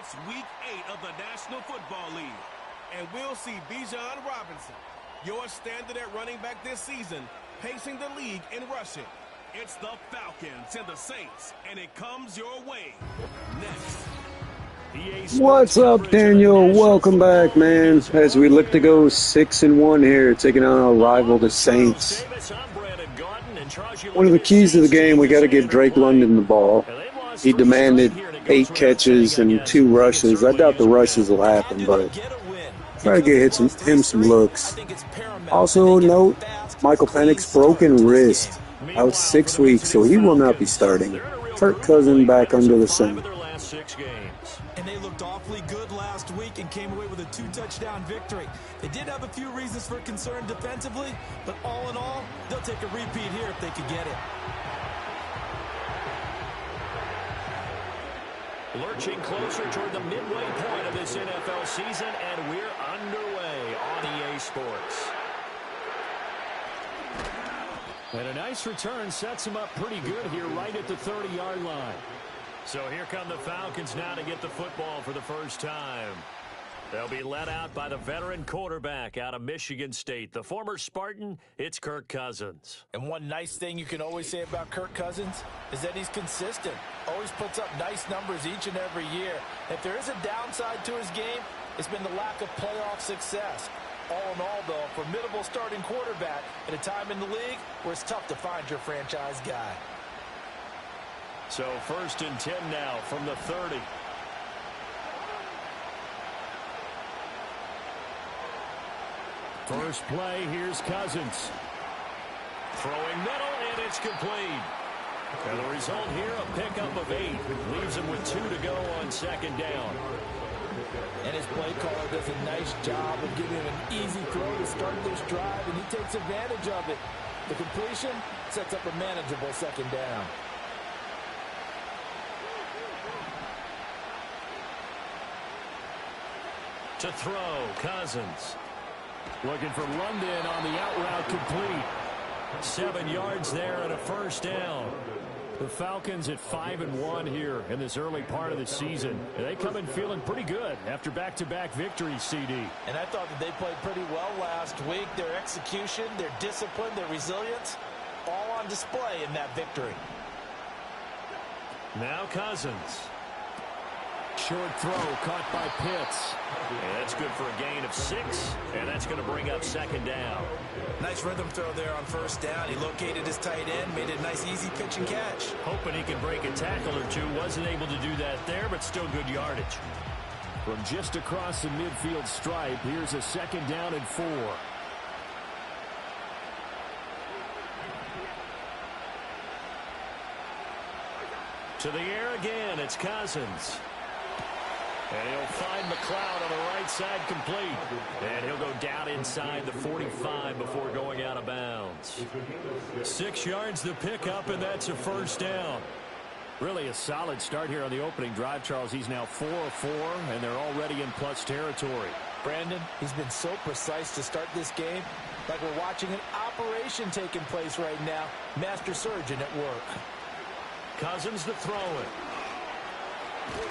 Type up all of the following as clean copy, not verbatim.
It's Week 8 of the National Football League, and we'll see Bijan Robinson, your standard at running back this season, pacing the league in rushing. It's the Falcons and the Saints, and it comes your way next. What's up, Daniel? Welcome back, man, as we look to go 6-1 here, taking on our rival, the Saints. One of the keys to the game, we got to give Drake London the ball. He demanded 8 catches and 2 rushes. I doubt the rushes will happen, but try to get him some looks. Also note, Michael Penix broken wrist, out 6 weeks, so he will not be starting. Kirk Cousins back under the center. And they looked awfully good last week and came away with a 2-touchdown victory. They did have a few reasons for concern defensively, but all in all, they'll take a repeat here if they could get it. Lurching closer toward the midway point of this NFL season, and we're underway on EA Sports. And a nice return sets him up pretty good here right at the 30-yard line. So here come the Falcons now to get the football for the first time. They'll be led out by the veteran quarterback out of Michigan State. The former Spartan, it's Kirk Cousins. And one nice thing you can always say about Kirk Cousins is that he's consistent. Always puts up nice numbers each and every year. If there is a downside to his game, it's been the lack of playoff success. All in all, though, a formidable starting quarterback at a time in the league where it's tough to find your franchise guy. So 1st and 10 now from the 30. First play, here's Cousins. Throwing middle, and it's complete. And the result here, a pickup of 8. Leaves him with 2 to go on 2nd down. And his play caller does a nice job of giving him an easy throw to start this drive, and he takes advantage of it. The completion sets up a manageable 2nd down. To throw, Cousins. Looking for London on the out route, complete. 7 yards there and a 1st down. The Falcons at 5-1 here in this early part of the season. They come in feeling pretty good after back-to-back victories, CD. And I thought that they played pretty well last week. Their execution, their discipline, their resilience, all on display in that victory. Now Cousins. Short throw caught by Pitts. And that's good for a gain of 6, and that's going to bring up 2nd down. Nice rhythm throw there on 1st down. He located his tight end, made it a nice easy pitch and catch. Hoping he can break a tackle or 2. Wasn't able to do that there, but still good yardage. From just across the midfield stripe, here's a 2nd down and 4. To the air again, it's Cousins. And he'll find McLeod on the right side, complete. And he'll go down inside the 45 before going out of bounds. 6 yards the pickup, and that's a 1st down. Really a solid start here on the opening drive, Charles. He's now 4 of 4, and they're already in plus territory. Brandon, he's been so precise to start this game, like we're watching an operation taking place right now. Master surgeon at work. Cousins to throw it.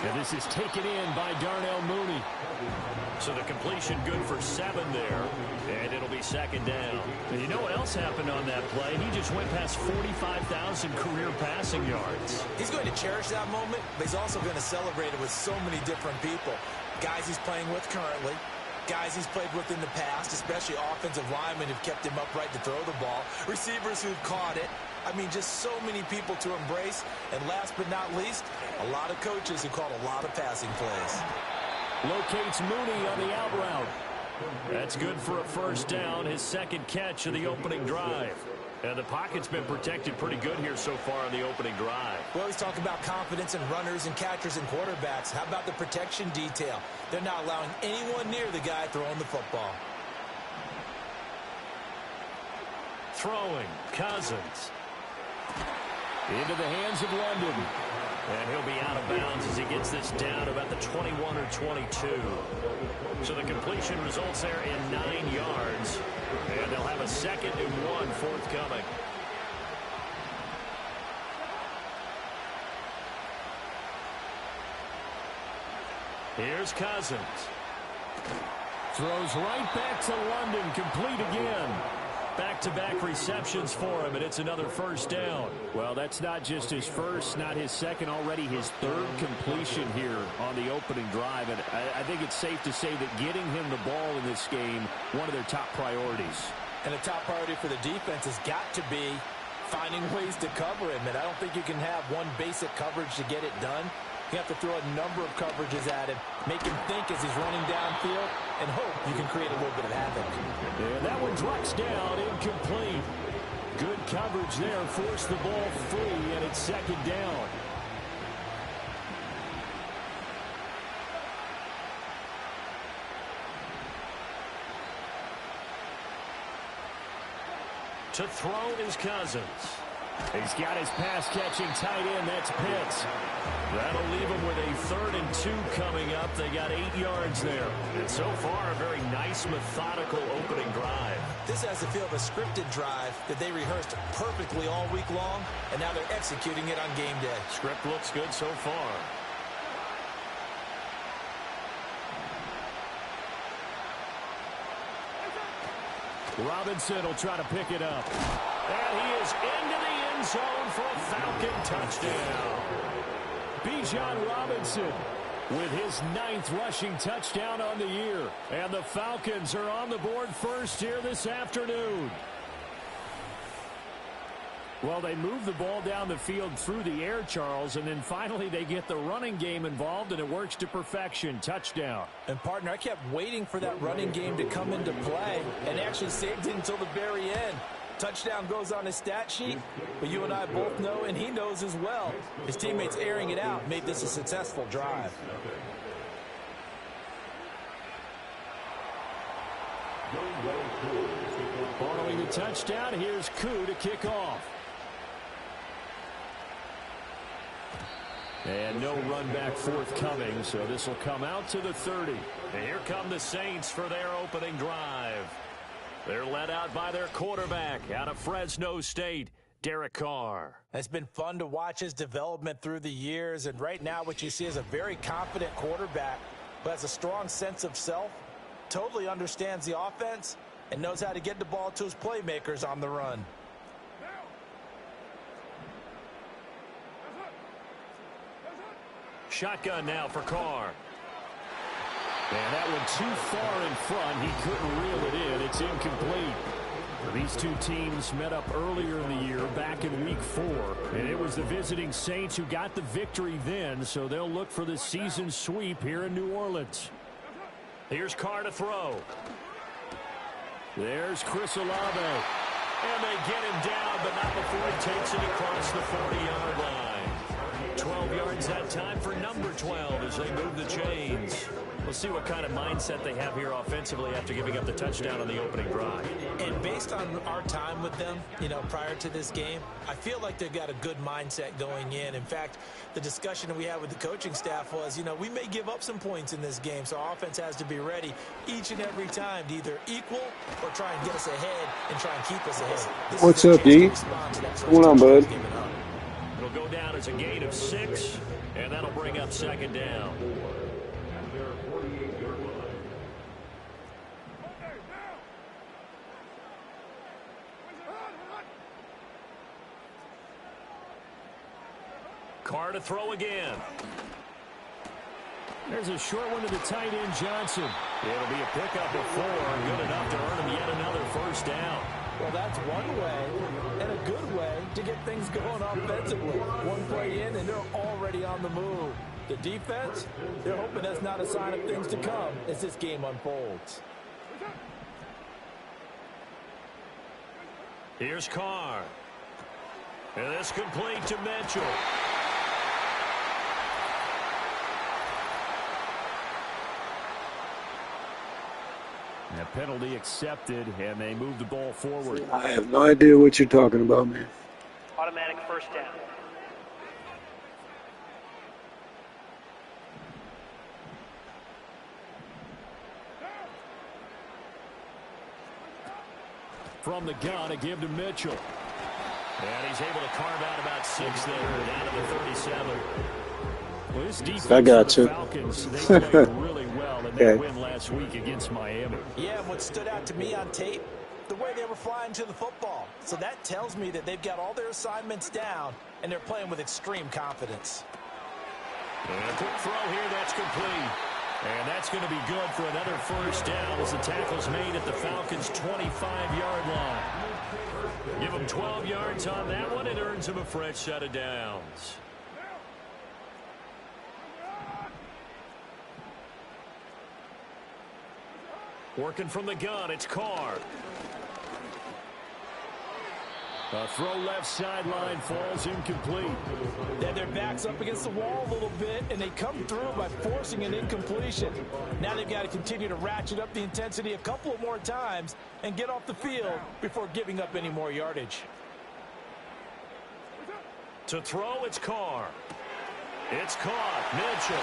And this is taken in by Darnell Mooney. So the completion good for 7 there. And it'll be 2nd down. And you know what else happened on that play? He just went past 45,000 career passing yards. He's going to cherish that moment, but he's also going to celebrate it with so many different people. Guys he's playing with currently, guys he's played with in the past, especially offensive linemen who've kept him upright to throw the ball, receivers who've caught it. I mean, just so many people to embrace. And last but not least, a lot of coaches who called a lot of passing plays. Locates Mooney on the out route. That's good for a 1st down, his 2nd catch of the opening drive. And the pocket's been protected pretty good here so far on the opening drive. We always talk about confidence in runners and catchers and quarterbacks. How about the protection detail? They're not allowing anyone near the guy throwing the football. Throwing, Cousins. Into the hands of London. And he'll be out of bounds as he gets this down about the 21 or 22. So the completion results there in 9 yards. And they'll have a 2nd and 1 forthcoming. Here's Cousins. Throws right back to London, complete again. Back-to-back receptions for him, and it's another first down. Well, that's not just his first, not his second, already his third completion here on the opening drive. And I think it's safe to say that getting him the ball in this game, one of their top priorities. And a top priority for the defense has got to be finding ways to cover him. And I don't think you can have one basic coverage to get it done. You have to throw a number of coverages at him, make him think as he's running downfield, and hope you can create a little bit of havoc. And that one drops down, incomplete. Good coverage there, forced the ball free, and it's second down. To throw is Cousins. He's got his pass-catching tight end. That's Pitts. That'll leave him with a 3rd and 2 coming up. They got 8 yards there. And so far, a very nice, methodical opening drive. This has the feel of a scripted drive that they rehearsed perfectly all week long, and now they're executing it on game day. Script looks good so far. Robinson will try to pick it up. And he is into the end zone for a Falcon touchdown. Bijan Robinson with his 9th rushing touchdown on the year. And the Falcons are on the board first here this afternoon. Well, they move the ball down the field through the air, Charles, and then finally they get the running game involved, and it works to perfection. Touchdown. And, partner, I kept waiting for that running game to come into play and actually saved it until the very end. Touchdown goes on his stat sheet, but you and I both know, and he knows as well, his teammates airing it out made this a successful drive. Following the touchdown, here's Koo to kick off. And no run back forthcoming, so this will come out to the 30. And here come the Saints for their opening drive. They're led out by their quarterback out of Fresno State, Derek Carr. It's been fun to watch his development through the years, and right now what you see is a very confident quarterback who has a strong sense of self, totally understands the offense, and knows how to get the ball to his playmakers on the run. Shotgun now for Carr. And that one too far in front. He couldn't reel it in. It's incomplete. These two teams met up earlier in the year, back in Week 4. And it was the visiting Saints who got the victory then, so they'll look for the season sweep here in New Orleans. Here's Carr to throw. There's Chris Olave. And they get him down, but not before he takes it across the 40-yard line. 12 yards that time for number 12 as they move the chains. We'll see what kind of mindset they have here offensively after giving up the touchdown on the opening drive. And based on our time with them, prior to this game, I feel like they've got a good mindset going in. In fact, the discussion that we had with the coaching staff was, we may give up some points in this game, so our offense has to be ready each and every time to either equal or try and get us ahead and try and keep us ahead. What's up, D? What's going on, bud? It'll go down as a gain of 6, and that'll bring up second down. Carr to throw again. There's a short one to the tight end, Johnson. It'll be a pickup of 4, good enough to earn him yet another first down. Well, that's one way and a good way to get things going offensively. One play in, and they're already on the move. The defense, they're hoping that's not a sign of things to come as this game unfolds. Here's Carr. And this complete to Mitchell. A penalty accepted, and they move the ball forward. I have no idea what you're talking about, man. Automatic first down. From the gun, a give to Mitchell. And he's able to carve out about 6 there, down to the 37. Well, this defense I got for the you. Falcons, they play in their win last week against Miami. Yeah, and what stood out to me on tape, the way they were flying to the football. So that tells me that they've got all their assignments down, and they're playing with extreme confidence. And a quick throw here, that's complete. And that's going to be good for another first down as the tackle's made at the Falcons' 25-yard line. Give them 12 yards on that one. It earns them a fresh set of downs. Working from the gun, it's Carr. A throw left sideline falls incomplete. Then their back's up against the wall a little bit, and they come through by forcing an incompletion. Now they've got to continue to ratchet up the intensity a couple of more times and get off the field before giving up any more yardage. To throw, it's Carr. It's caught. Mitchell.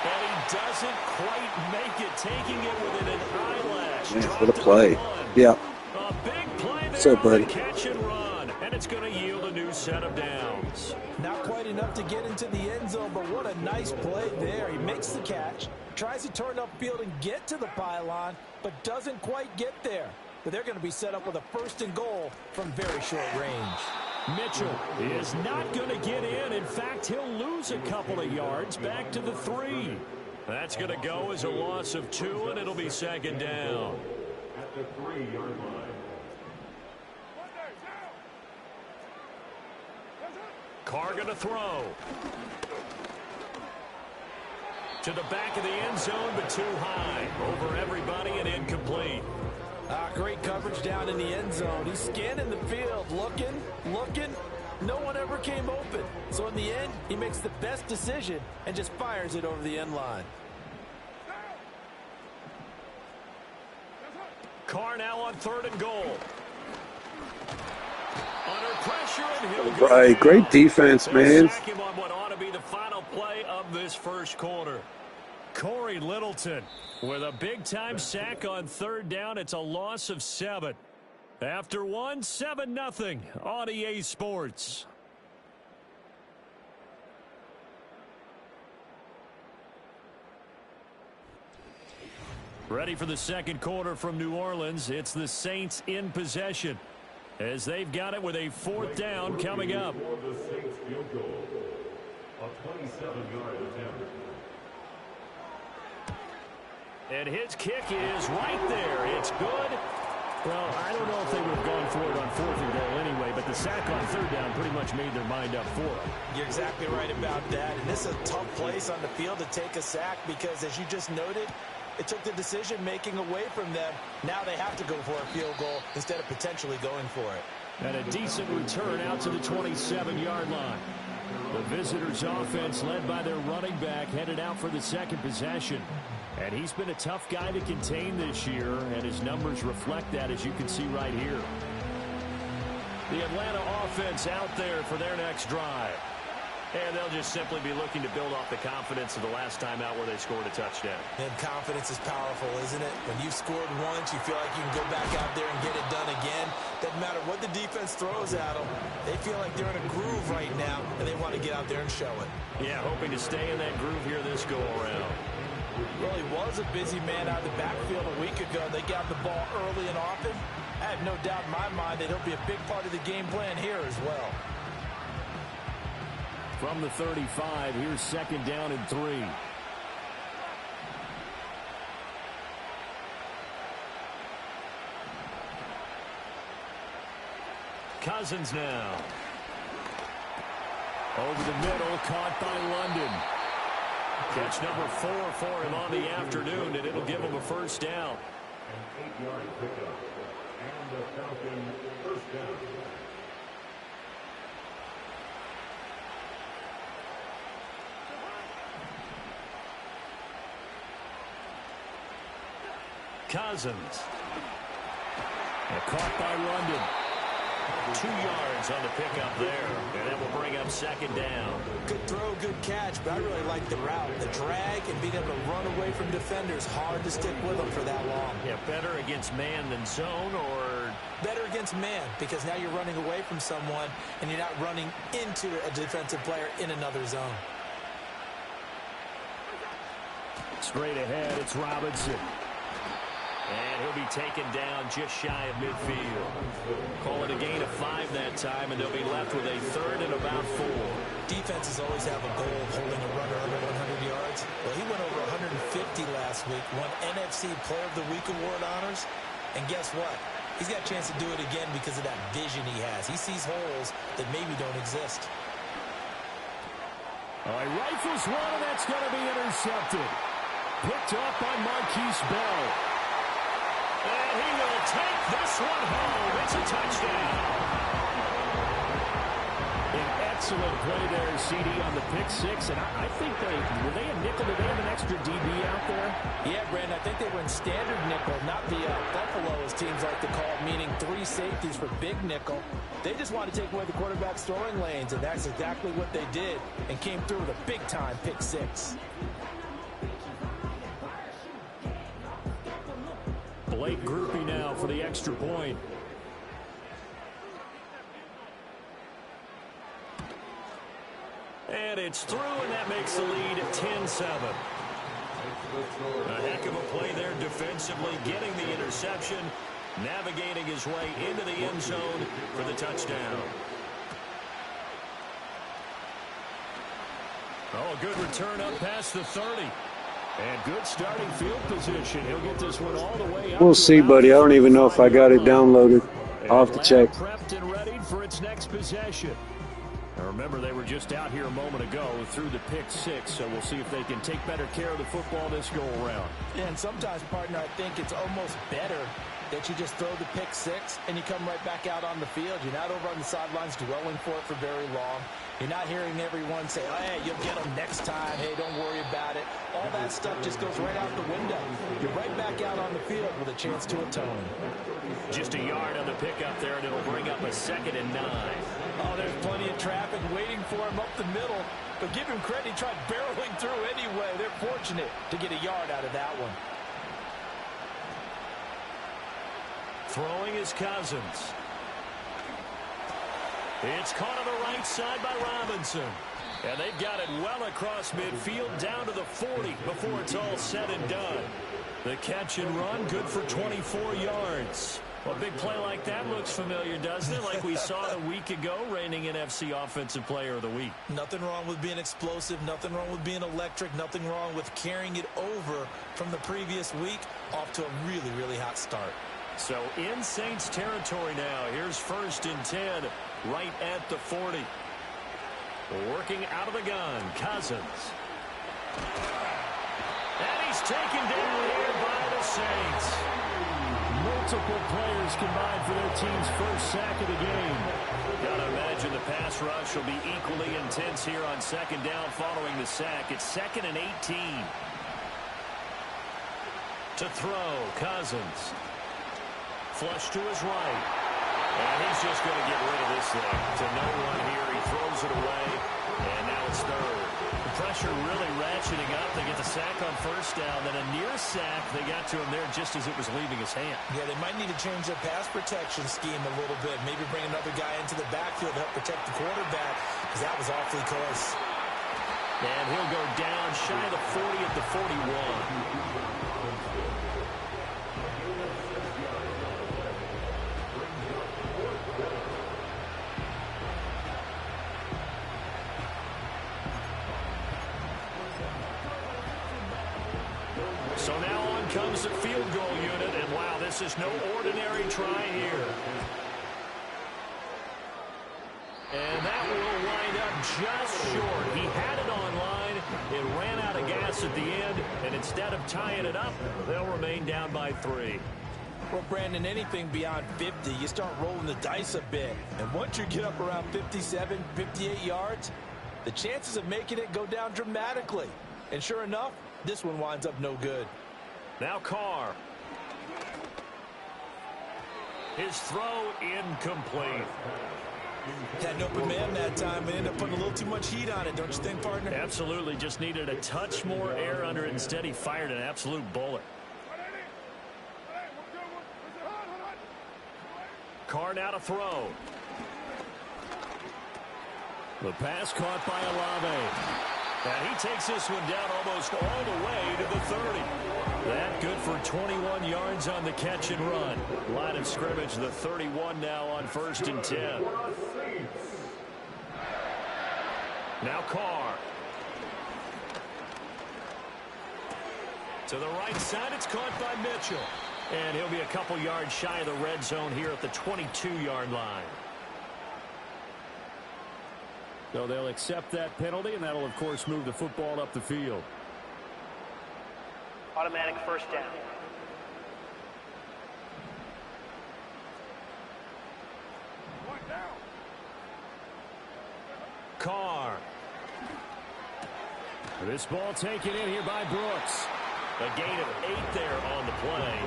And he doesn't quite make it, taking it within an eyelash. Man, what a play. Yeah. A big play there. So, buddy. Catch and run, and it's going to yield a new set of downs. Not quite enough to get into the end zone, but what a nice play there. He makes the catch, tries to turn upfield and get to the pylon, but doesn't quite get there. But they're going to be set up with a 1st and goal from very short range. Mitchell is not going to get in. In fact, he'll lose a couple of yards back to the 3. That's going to go as a loss of 2, and it'll be 2nd down. At the 3-yard line. Carr going to throw. To the back of the end zone, but too high. Over everybody and incomplete. Great coverage down in the end zone. He's scanning the field, looking. No one ever came open. So in the end, he makes the best decision and just fires it over the end line. Carr now on 3rd and goal. Under pressure, and he'll go Right, down. great defense, man. Sack him on what ought to be the final play of this first quarter. Corey Littleton with a big-time sack on 3rd down. It's a loss of 7. After 1, 7-0 on EA Sports. Ready for the second quarter from New Orleans. It's the Saints in possession as they've got it with a 4th down coming up. The Saints field goal, a 27-yard attempt. And his kick is right there. It's good. Well, I don't know if they would have gone for it on 4th and goal anyway, but the sack on 3rd down pretty much made their mind up for it. You're exactly right about that. And this is a tough place on the field to take a sack because, as you just noted, it took the decision-making away from them. Now they have to go for a field goal instead of potentially going for it. And a decent return out to the 27-yard line. The visitors' offense, led by their running back, headed out for the second possession. And he's been a tough guy to contain this year, and his numbers reflect that, as you can see right here. The Atlanta offense out there for their next drive. And they'll just simply be looking to build off the confidence of the last time out where they scored a touchdown. And confidence is powerful, isn't it? When you've scored once, you feel like you can go back out there and get it done again. Doesn't matter what the defense throws at them. They feel like they're in a groove right now, and they want to get out there and show it. Yeah, hoping to stay in that groove here this go-around. Well, he was a busy man out of the backfield a week ago. They got the ball early and often. I have no doubt in my mind that he'll be a big part of the game plan here as well. From the 35, here's 2nd down and 3. Cousins now. Over the middle, caught by London. Catch number 4 for him on the afternoon, and it'll give him a 1st down. An 8-yard pickup. And the Falcon 1st down. Cousins. And caught by London. 2 yards on the pickup there. And that will bring up 2nd down. Good throw, good catch, but I really like the route. The drag and being able to run away from defenders. Hard to stick with them for that long. Yeah, better against man than zone, or better against man, because now you're running away from someone and you're not running into a defensive player in another zone. Straight ahead, it's Robinson. And he'll be taken down just shy of midfield. Call it a gain of 5 that time, and they'll be left with a third and about 4. Defenses always have a goal of holding a runner under 100 yards. Well, he went over 150 last week, won NFC Player of the Week award honors. And guess what? He's got a chance to do it again because of that vision he has. He sees holes that maybe don't exist. He rifles one, and that's going to be intercepted. Picked up by Marquise Bell. And he will take this one home. It's a touchdown. An excellent play there, CD, on the pick 6. And I think were they a nickel? Did they have an extra DB out there? Yeah, Brandon, I think they were in standard nickel, not the Buffalo, as teams like to call it, meaning 3 safeties for big nickel. They just wanted to take away the quarterback's throwing lanes, and that's exactly what they did, and came through with a big-time pick 6. Late groupie now for the extra point. And it's through, and that makes the lead 10-7. A heck of a play there defensively, getting the interception, navigating his way into the end zone for the touchdown. Oh, a good return up past the 30. And good starting field position. He'll get this one all the way up. We'll see, buddy. I don't even know if I got it downloaded. I'll have to check. Prepped and ready for its next possession. Now remember, they were just out here a moment ago through the pick 6, so we'll see if they can take better care of the football this go around. Yeah, and sometimes, partner, I think it's almost better that you just throw the pick 6 and you come right back out on the field. You're not over on the sidelines dwelling for it for very long. You're not hearing everyone say, oh, hey, you'll get them next time. Hey, don't worry about it. All that stuff just goes right out the window. You're right back out on the field with a chance to atone. Just a yard on the pickup there, and it'll bring up a 2nd and 9. Oh, there's plenty of traffic waiting for him up the middle. But give him credit, he tried barreling through anyway. They're fortunate to get a yard out of that one. Throwing is Cousins. It's caught on the right side by Robinson. And they've got it well across midfield down to the 40 before it's all said and done. The catch and run, good for 24 yards. Well, a big play like that looks familiar, doesn't it? Like we saw a week ago, reigning NFC Offensive Player of the Week. Nothing wrong with being explosive. Nothing wrong with being electric. Nothing wrong with carrying it over from the previous week off to a really, really hot start. So in Saints territory now. Here's 1st and 10 right at the 40. Working out of the gun, Cousins. And he's taken down here by the Saints. Multiple players combined for their team's first sack of the game. Gotta imagine the pass rush will be equally intense here on 2nd down following the sack. It's 2nd and 18. To throw, Cousins. Flush to his right. And he's just going to get rid of this thing. To no one here. He throws it away. And now it's 3rd. The pressure really ratcheting up. They get the sack on 1st down. Then a near sack. They got to him there just as it was leaving his hand. Yeah, they might need to change their pass protection scheme a little bit. Maybe bring another guy into the backfield to help protect the quarterback, because that was awfully close. And he'll go down shy of the 40 at the 41. So now on comes the field goal unit, and wow, this is no ordinary try here. And that will wind up just short. He had it on line. It ran out of gas at the end, and instead of tying it up, they'll remain down by 3. Well, Brandon, anything beyond 50, you start rolling the dice a bit. And once you get up around 57, 58 yards, the chances of making it go down dramatically. And sure enough, this one winds up no good. Now Carr. His throw incomplete. Had an open man that time and ended up putting a little too much heat on it, don't you think, partner? Absolutely. Just needed a touch more air under it. Instead, he fired an absolute bullet. Carr now to throw. The pass caught by Olave. And he takes this one down almost all the way to the 30. That good for 21 yards on the catch and run. Line of scrimmage, the 31 now on 1st and 10. Now Carr. To the right side, it's caught by Mitchell. And he'll be a couple yards shy of the red zone here at the 22-yard line. So they'll accept that penalty, and that'll, of course, move the football up the field. Automatic first down. Carr. This ball taken in here by Brooks. A gain of 8 there on the play.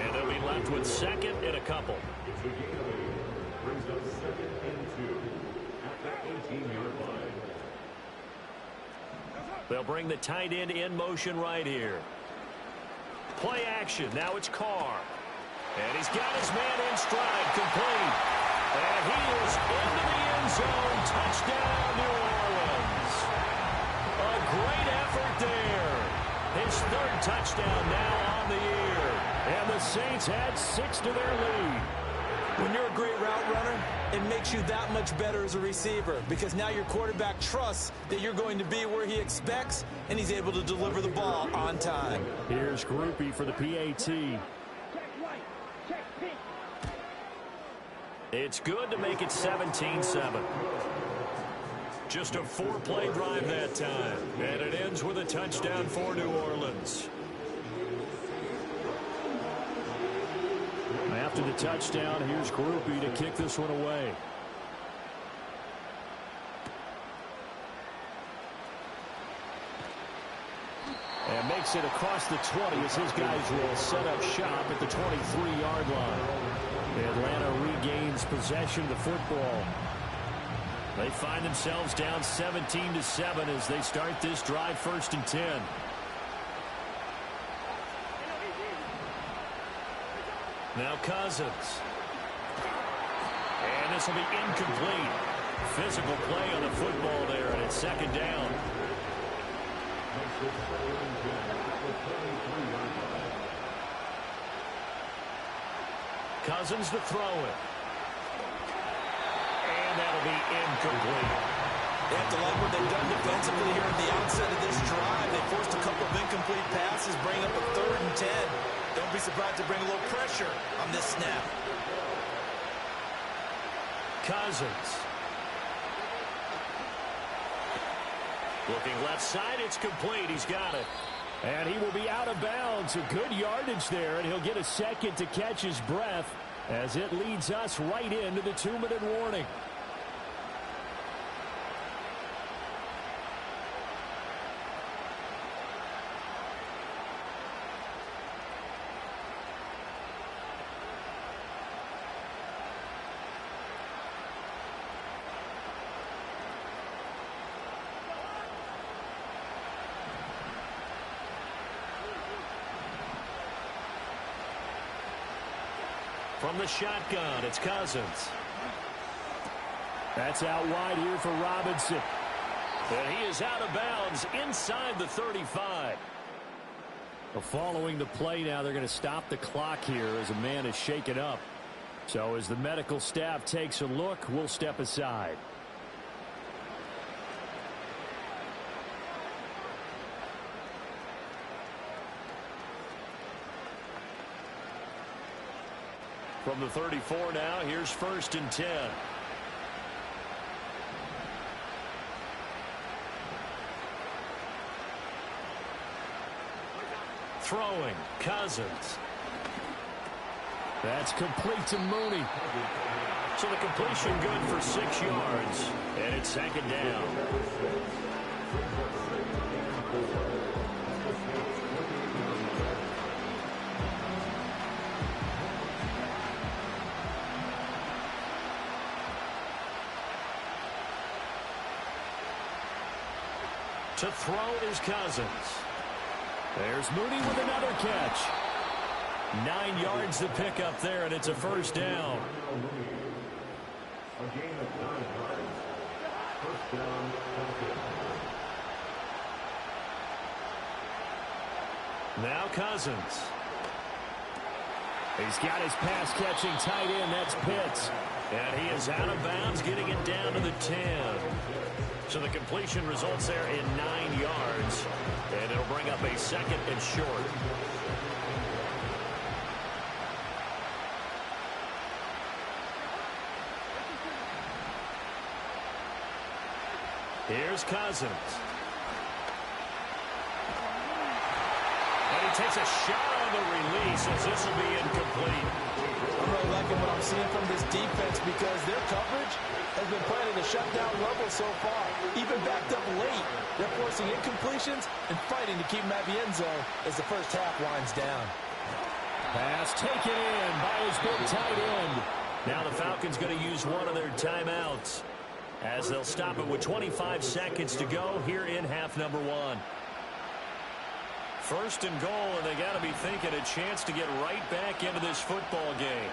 And they'll be left with 2nd and a couple. Brings up 2nd and 2 at the 18-yard line. They'll bring the tight end in motion right here. Play action. Now it's Carr. And he's got his man in stride, complete. And he is into the end zone. Touchdown, New Orleans. A great effort there. His 3rd touchdown now on the year. And the Saints add 6 to their lead. When you're a great route runner, it makes you that much better as a receiver because now your quarterback trusts that you're going to be where he expects, and he's able to deliver the ball on time. Here's Groupie for the PAT. It's good to make it 17-7. Just a 4-play drive that time, and it ends with a touchdown for New Orleans. After the touchdown, here's Groupie to kick this one away. And makes it across the 20 as his guys will set up shop at the 23-yard line. Atlanta regains possession of the football. They find themselves down 17-7 as they start this drive 1st and 10. Now Cousins. And this will be incomplete. Physical play on the football there, and it's 2nd down. Cousins to throw it. And that'll be incomplete. They have to like what they've done defensively here at the outset of this drive. They forced a couple of incomplete passes, bring up a 3rd and 10. Don't be surprised to bring a little pressure on this snap. Cousins. Looking left side, it's complete. He's got it. And he will be out of bounds. A good yardage there, and he'll get a 2nd to catch his breath as it leads us right into the 2-minute warning. From the shotgun, it's Cousins. That's out wide here for Robinson. And he is out of bounds inside the 35. Well, following the play now, they're going to stop the clock here as a man is shaken up. So as the medical staff takes a look, we'll step aside. From the 34 now, here's 1st and 10. Throwing, Cousins. That's complete to Mooney. So the completion good for 6 yards. And it's 2nd down. To throw is Cousins. There's Mooney with another catch. 9 yards to pick up there, and it's a 1st down. A gain of 9 yards. 1st down. Now Cousins. He's got his pass-catching tight end. That's Pitts. And he is out of bounds, getting it down to the 10. So the completion results there in 9 yards. And it'll bring up a second and short. Here's Cousins. And he takes a shot on the release as this will be incomplete. I'm really liking what I'm seeing from this defense because their coverage has been playing at a shutdown level so far. Even backed up late, they're forcing incompletions and fighting to keep them at the end zone as the first half winds down. Pass taken in by his big tight end. Now the Falcons going to use one of their timeouts as they'll stop it with 25 seconds to go here in half number 1. First and goal, and they got to be thinking a chance to get right back into this football game.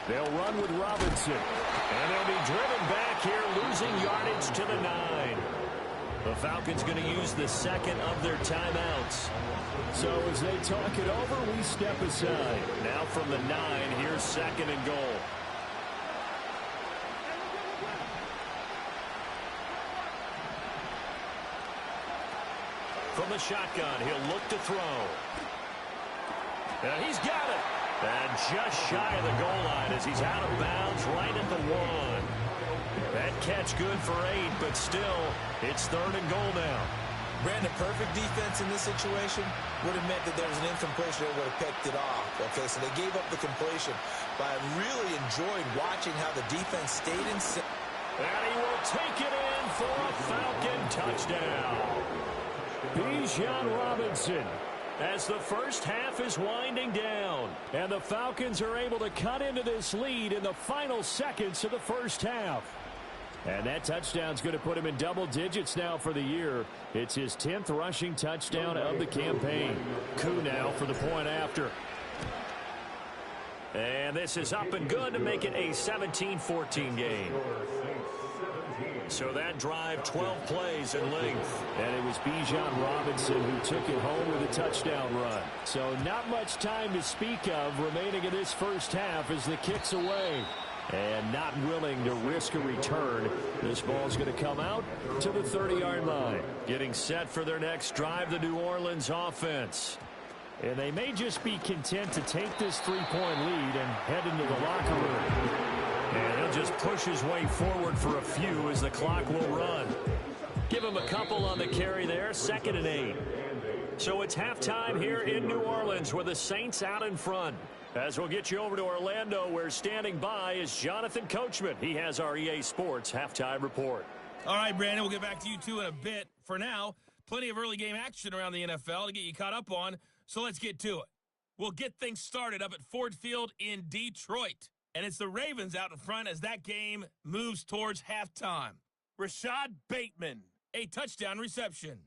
They'll run with Robinson, and they'll be driven back here, losing yardage to the 9. The Falcons going to use the second of their timeouts. So as they talk it over, we step aside. Now from the 9, here's second and goal. From the shotgun, he'll look to throw. And he's got it. And just shy of the goal line as he's out of bounds right at the 1. That catch good for 8, but still, it's third and goal now. Brandon, perfect defense in this situation would have meant that there was an incompletion that would have picked it off. Okay, so they gave up the completion. But I really enjoyed watching how the defense stayed in. And he will take it in for a Falcon touchdown. Bijan Robinson. As the first half is winding down, and the Falcons are able to cut into this lead in the final seconds of the first half. And that touchdown's going to put him in double digits now for the year. It's his 10th rushing touchdown of the campaign. Koo now for the point after. And this is up and good to make it a 17-14 game. So that drive, 12 plays in length. And it was Bijan Robinson who took it home with a touchdown run. So not much time to speak of remaining in this first half as the kick's away. And not willing to risk a return. This ball's going to come out to the 30-yard line. Getting set for their next drive, the New Orleans offense. And they may just be content to take this 3-point lead and head into the locker room. And he'll just push his way forward for a few as the clock will run. Give him a couple on the carry there, 2nd and 8. So it's halftime here in New Orleans with the Saints out in front. As we'll get you over to Orlando, where standing by is Jonathan Coachman. He has our EA Sports halftime report. All right, Brandon, we'll get back to you two in a bit. For now, plenty of early game action around the NFL to get you caught up on, so let's get to it. We'll get things started up at Ford Field in Detroit. And it's the Ravens out in front as that game moves towards halftime. Rashad Bateman, a touchdown reception.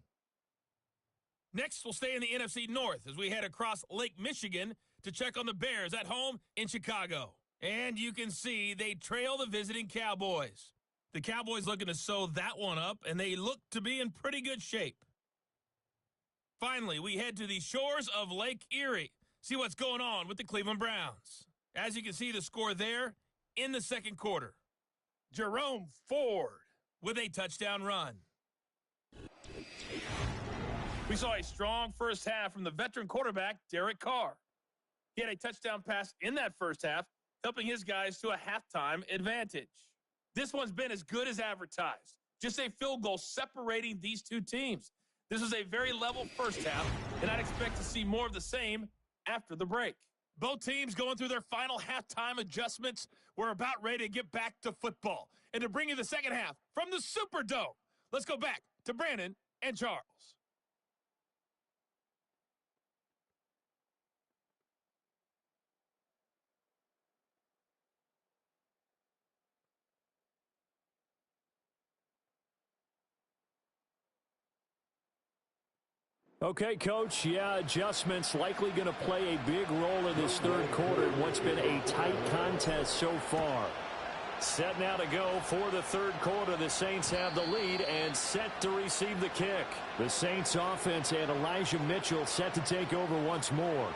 Next, we'll stay in the NFC North as we head across Lake Michigan to check on the Bears at home in Chicago. And you can see they trail the visiting Cowboys. The Cowboys looking to sew that one up, and they look to be in pretty good shape. Finally, we head to the shores of Lake Erie. See what's going on with the Cleveland Browns. As you can see, the score there in the second quarter. Jerome Ford with a touchdown run. We saw a strong first half from the veteran quarterback, Derek Carr. He had a touchdown pass in that first half, helping his guys to a halftime advantage. This one's been as good as advertised. Just a field goal separating these two teams. This was a very level first half, and I'd expect to see more of the same after the break. Both teams going through their final halftime adjustments. We're about ready to get back to football. And to bring you the second half from the Superdome, let's go back to Brandon and Charles. Okay, Coach, yeah, adjustments likely going to play a big role in this third quarter in what's been a tight contest so far. Set now to go for the third quarter. The Saints have the lead and set to receive the kick. The Saints offense and Elijah Mitchell set to take over once more.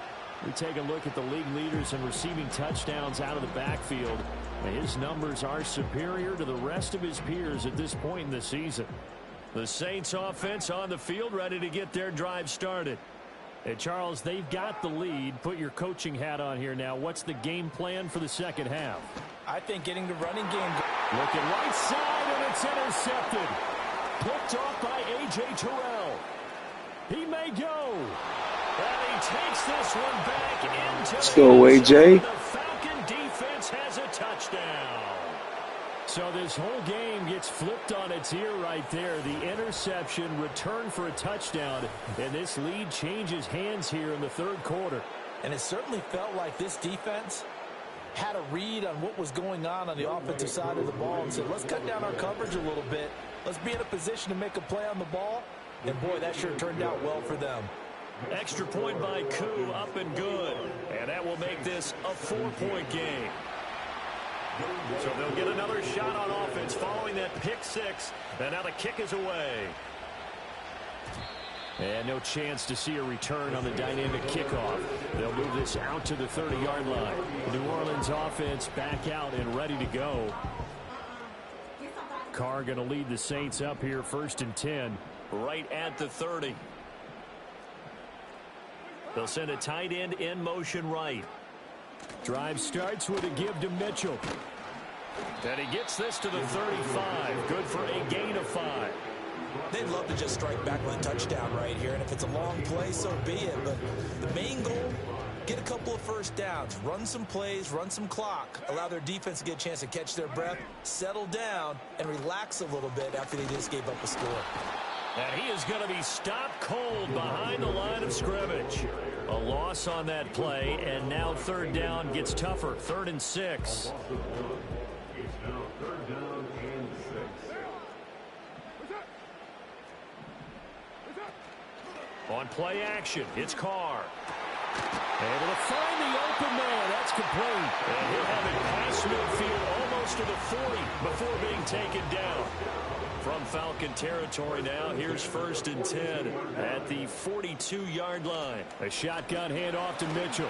We take a look at the league leaders in receiving touchdowns out of the backfield. His numbers are superior to the rest of his peers at this point in the season. The Saints offense on the field ready to get their drive started. Hey, Charles, they've got the lead. Put your coaching hat on here now. What's the game plan for the second half? I think getting the running game. Looking right side, and it's intercepted. Picked off by A.J. Terrell. He may go. And he takes this one back into Let's go, AJ. The Falcon defense has a touchdown. So this whole game gets flipped on its ear right there. The interception, return for a touchdown, and this lead changes hands here in the third quarter. And it certainly felt like this defense had a read on what was going on the offensive side of the ball and said, let's cut down our coverage a little bit. Let's be in a position to make a play on the ball. And, boy, that sure turned out well for them. Extra point by Koo, up and good. And that will make this a 4-point game. So they'll get another shot on offense following that pick six. And now the kick is away. And no chance to see a return on the dynamic kickoff. They'll move this out to the 30-yard line. New Orleans offense back out and ready to go. Carr going to lead the Saints up here 1st and 10, right at the 30. They'll send a tight end in motion right. Drive starts with a give to Mitchell. And he gets this to the 35. Good for a gain of 5. They'd love to just strike back with a touchdown right here, and if it's a long play, so be it. But the main goal, get a couple of first downs, run some plays, run some clock, allow their defense to get a chance to catch their breath, settle down, and relax a little bit after they just gave up a score. And he is going to be stopped cold behind the line of scrimmage. A loss on that play, and now third down gets tougher. 3rd and 6. It's now 3rd down and 6. On play action, it's Carr. Able to find the open man. That's complete. And he'll have it past midfield almost to the 40 before being taken down. From Falcon territory now, here's 1st and 10 at the 42-yard line. A shotgun handoff to Mitchell.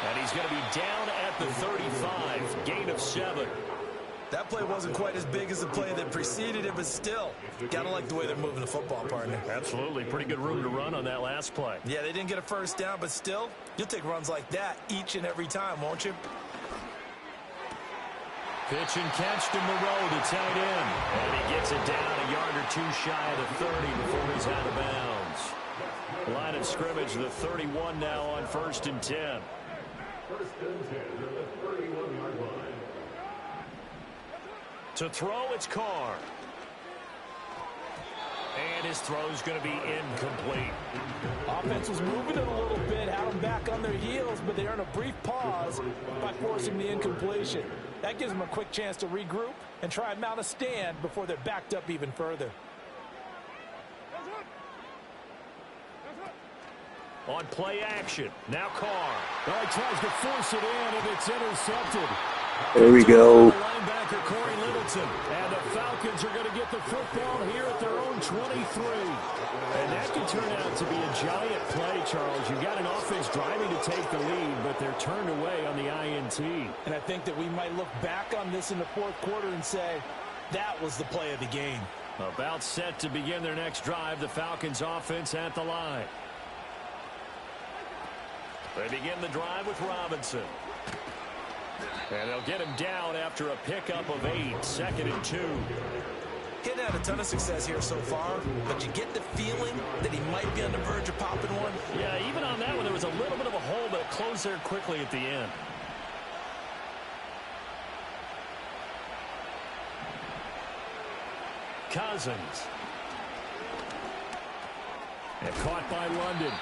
And he's going to be down at the 35, gain of 7. That play wasn't quite as big as the play that preceded it, but still, gotta like the way they're moving the football, partner. Absolutely. Pretty good room to run on that last play. Yeah, they didn't get a first down, but still, you'll take runs like that each and every time, won't you? Pitch and catch to Moreau, the tight end. And he gets it down a yard or 2 shy of the 30 before he's out of bounds. Line of scrimmage, the 31 now on 1st and 10. 1st and 10 at the 31-yard line. To throw, it's Carr. And his throw's going to be incomplete. Offense was moving it a little bit, had them back on their heels, but they earn a brief pause by forcing the incompletion. That gives them a quick chance to regroup and try and mount a stand before they're backed up even further. On play action, now Carr. Oh, he tries to force it in, and it's intercepted. There we go. Linebacker Corey Littleton. And the Falcons are going to get the football here at their own 23. And that could turn out to be a giant play, Charles. You've got an offense driving to take the lead, but they're turned away on the INT. And I think that we might look back on this in the 4th quarter and say, that was the play of the game. About set to begin their next drive, the Falcons offense at the line. They begin the drive with Robinson. And they'll get him down after a pickup of 8, 2nd and 2. He hadn't had a ton of success here so far, but you get the feeling that he might be on the verge of popping one. Yeah, even on that one, there was a little bit of a hole, but it closed there quickly at the end. Cousins. And caught by London.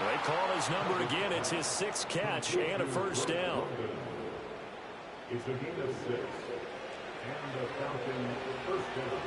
They call his number again. It's his 6th catch and a 1st down. It's a gain of 6. And the Falcons 1st down.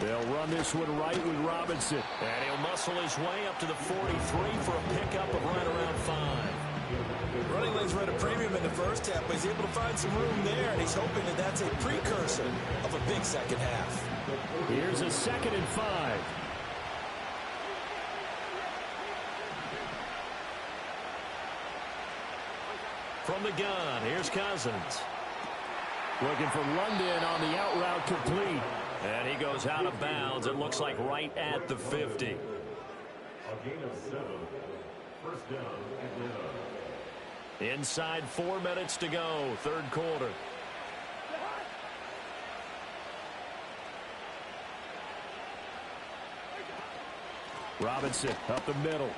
They'll run this one right with Robinson. And he'll muscle his way up to the 43 for a pickup of right around 5. Running lanes were at a premium in the first half, but he's able to find some room there, and he's hoping that that's a precursor of a big second half. Here's a 2nd and 5. From the gun, here's Cousins. Looking for London on the out route complete. And he goes out of bounds. It looks like right at the 50. A gain of 7. First down, Atlanta. Inside 4 minutes to go, third quarter. Robinson up the middle.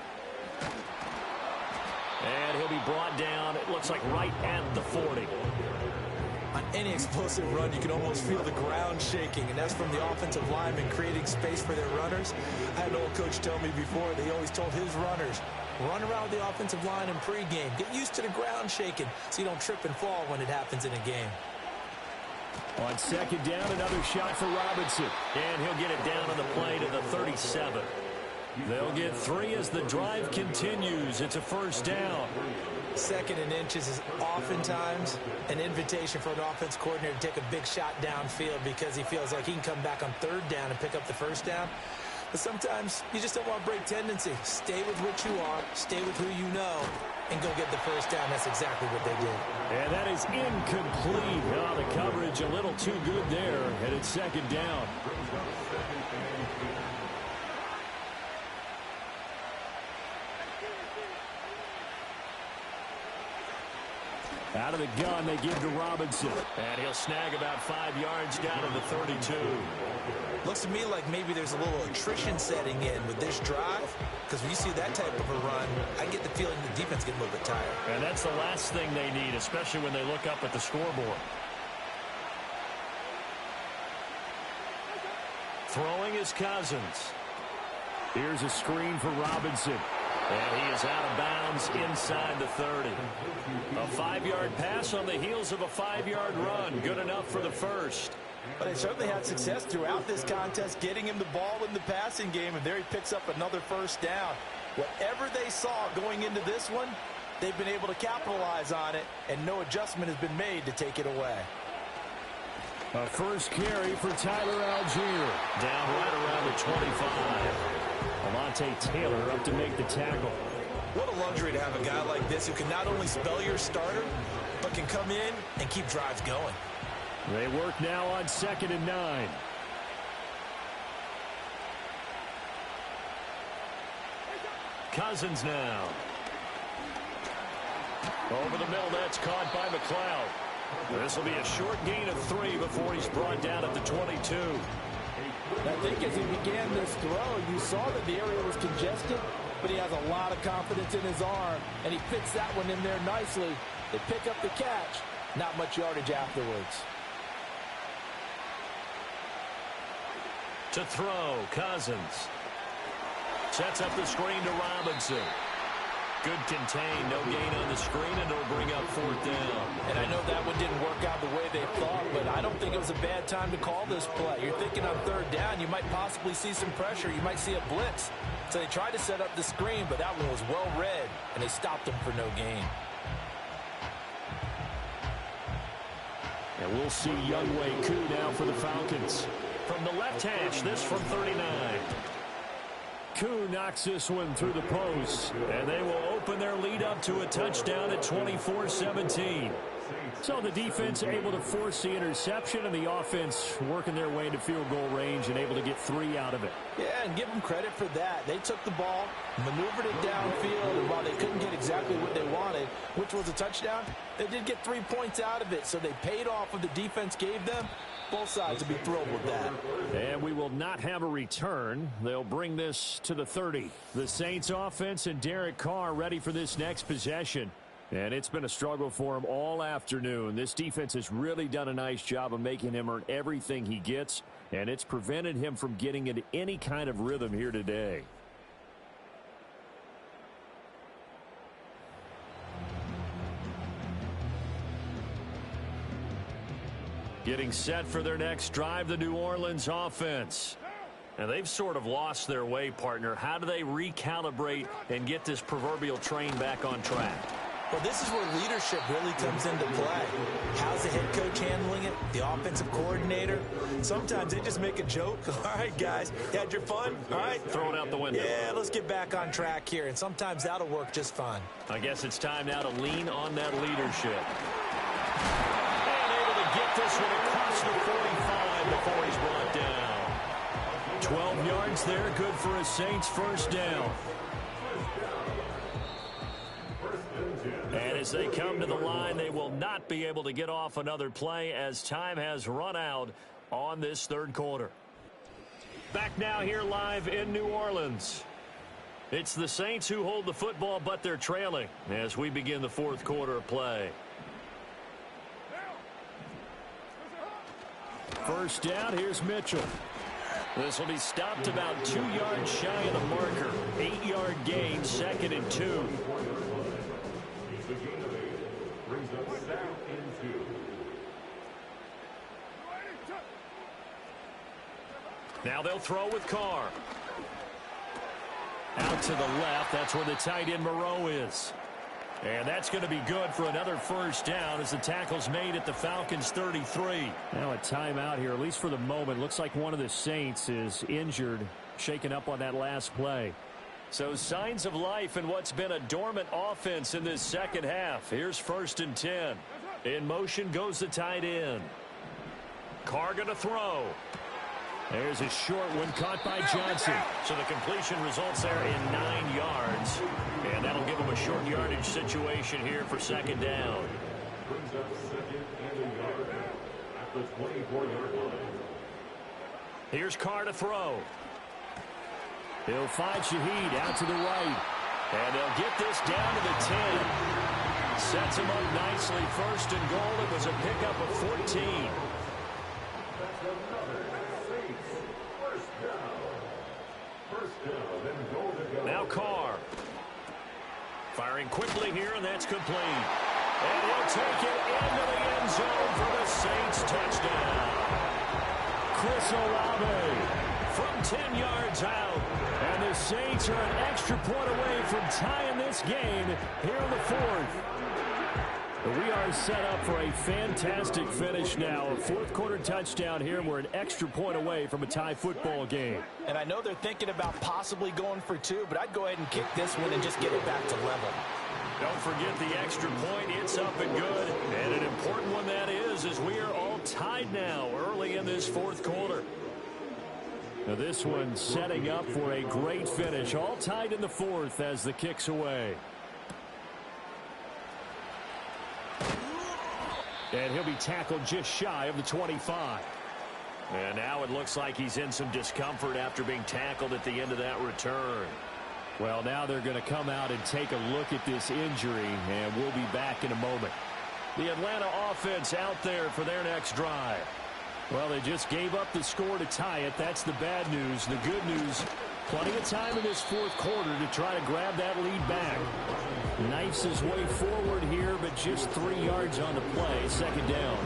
And he'll be brought down, it looks like right at the 40. On any explosive run, you can almost feel the ground shaking, and that's from the offensive linemen creating space for their runners. I had an old coach tell me before, they always told his runners, run around the offensive line in pregame. Get used to the ground shaking so you don't trip and fall when it happens in a game. On second down, another shot for Robinson. And he'll get it down on the play to the 37. They'll get 3 as the drive continues. It's a first down. 2nd and inches is oftentimes an invitation for an offense coordinator to take a big shot downfield because he feels like he can come back on 3rd down and pick up the first down. But sometimes you just don't want to break tendency. Stay with what you are, stay with who you know, and go get the first down. That's exactly what they did. And that is incomplete. Oh, the coverage a little too good there, and it's 2nd down. Out of the gun, they give to Robinson. And he'll snag about 5 yards down to the 32. Looks to me like maybe there's a little attrition setting in with this drive, because when you see that type of a run, I get the feeling the defense getting a little bit tired. And that's the last thing they need, especially when they look up at the scoreboard. Throwing is Cousins. Here's a screen for Robinson. And he is out of bounds inside the 30. A 5-yard pass on the heels of a 5-yard run. Good enough for the first. But they certainly had success throughout this contest, getting him the ball in the passing game, and there he picks up another first down. Whatever they saw going into this one, they've been able to capitalize on it, and no adjustment has been made to take it away. A first carry for Tyler Algier. Down right around the 25. Alontae Taylor up to make the tackle. What a luxury to have a guy like this who can not only spell your starter, but can come in and keep drives going. They work now on 2nd and 9. Cousins now. Over the middle, that's caught by McLeod. This will be a short gain of 3 before he's brought down at the 22. I think as he began this throw, you saw that the area was congested, but he has a lot of confidence in his arm, and he fits that one in there nicely. They pick up the catch, not much yardage afterwards. To throw, Cousins. Sets up the screen to Robinson. Good contain, no gain on the screen, and it'll bring up 4th down. And I know that one didn't work out the way they thought, but I don't think it was a bad time to call this play. You're thinking on 3rd down, you might possibly see some pressure. You might see a blitz. So they tried to set up the screen, but that one was well read, and they stopped him for no gain. And we'll see Younghoe Koo now for the Falcons. From the left hash, this from 39. Koo knocks this one through the post, and they will open their lead up to a touchdown at 24-17. So the defense able to force the interception, and the offense working their way into field goal range and able to get 3 out of it. Yeah, and give them credit for that. They took the ball, maneuvered it downfield, and while they couldn't get exactly what they wanted, which was a touchdown, they did get 3 points out of it, so they paid off what the defense gave them. Both sides will be thrilled with that. And we will not have a return. They'll bring this to the 30. The Saints offense and Derek Carr ready for this next possession. And it's been a struggle for him all afternoon. This defense has really done a nice job of making him earn everything he gets, and it's prevented him from getting into any kind of rhythm here today. Getting set for their next drive, the New Orleans offense. And they've sort of lost their way, partner. How do they recalibrate and get this proverbial train back on track? Well, this is where leadership really comes into play. How's the head coach handling it? The offensive coordinator? Sometimes they just make a joke. All right, guys, had your fun? All right. Throw it out the window. Yeah, let's get back on track here. And sometimes that'll work just fine. I guess it's time now to lean on that leadership. And able to get this one across the 45 before he's brought down. 12 yards there, good for a Saints first down. And as they come to the line, they will not be able to get off another play as time has run out on this third quarter. Back now here live in New Orleans. It's the Saints who hold the football, but they're trailing as we begin the fourth quarter of play. First down, here's Mitchell. This will be stopped about 2 yards shy of the marker. 8-yard gain, 2nd and 2. Brings up 2nd and 2. Now they'll throw with Carr. Out to the left, that's where the tight end Moreau is. And that's going to be good for another first down as the tackle's made at the Falcons 33. Now a timeout here, at least for the moment. Looks like one of the Saints is injured, shaken up on that last play. So signs of life in what's been a dormant offense in this second half. Here's 1st and 10. In motion goes the tight end. Carr going to throw. There's a short one caught by Johnson. So the completion results there in 9 yards. And that'll give him a short yardage situation here for 2nd down. Brings up 2nd and a yard at the 24-yard line. Here's Carr to throw. He'll find Shaheed out to the right. And they'll get this down to the 10. Sets him up nicely. 1st and goal. It was a pickup of 14. That's another Saints first down. First down and goal to go. Now Carr. Firing quickly here, and that's complete. And he'll take it into the end zone for the Saints touchdown. Chris Olave from 10 yards out. And the Saints are an extra point away from tying this game here in the fourth. We are set up for a fantastic finish now. A fourth quarter touchdown here, and we're an extra point away from a tie football game. And I know they're thinking about possibly going for 2, but I'd go ahead and kick this one and just get it back to level. Don't forget the extra point. It's up and good. And an important one that is, as we are all tied now early in this fourth quarter. Now this one setting up for a great finish. All tied in the fourth as the kick's away. And he'll be tackled just shy of the 25. And now it looks like he's in some discomfort after being tackled at the end of that return. Well, now they're going to come out and take a look at this injury, and we'll be back in a moment. The Atlanta offense out there for their next drive. Well, they just gave up the score to tie it. That's the bad news. The good news, plenty of time in this fourth quarter to try to grab that lead back. Knifes his way forward here, but just 3 yards on the play. 2nd down.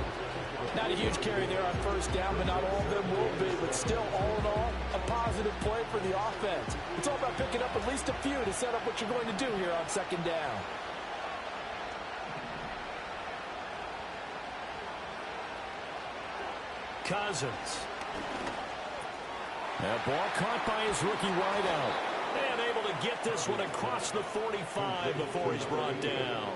Not a huge carry there on 1st down, but not all of them will be. But still, all in all, a positive play for the offense. It's all about picking up at least a few to set up what you're going to do here on 2nd down. Cousins. That ball caught by his rookie wideout. And able to get this one across the 45 before he's brought down.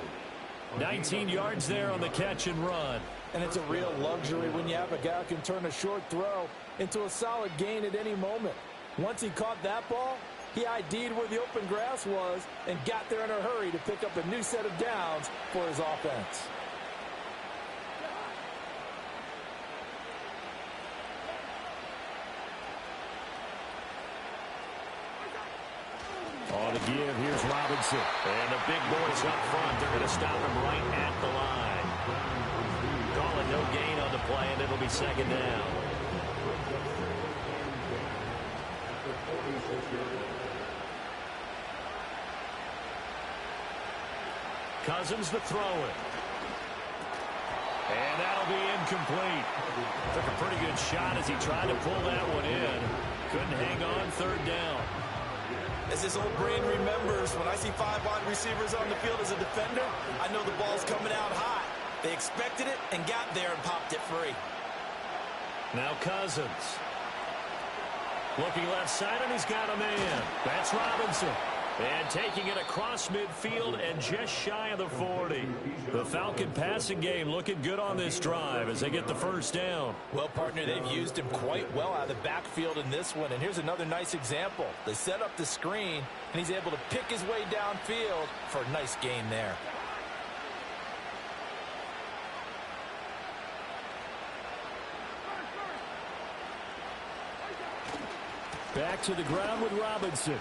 19 yards there on the catch and run. And it's a real luxury when you have a guy who can turn a short throw into a solid gain at any moment. Once he caught that ball, he ID'd where the open grass was and got there in a hurry to pick up a new set of downs for his offense. On the give, here's Robinson. And the big boys up front, they're going to stop him right at the line. Call it no gain on the play, and it'll be 2nd down. Cousins to throw it. And that'll be incomplete. Took a pretty good shot as he tried to pull that one in. Couldn't hang on third down. As this old brain remembers, when I see 5 wide receivers on the field as a defender, I know the ball's coming out high. They expected it and got there and popped it free. Now Cousins. Looking left side, and he's got a man. That's Robinson. And taking it across midfield and just shy of the 40. The Falcon passing game looking good on this drive as they get the first down. Well, partner, they've used him quite well out of the backfield in this one. And here's another nice example. They set up the screen, and he's able to pick his way downfield for a nice gain there. Back to the ground with Robinson.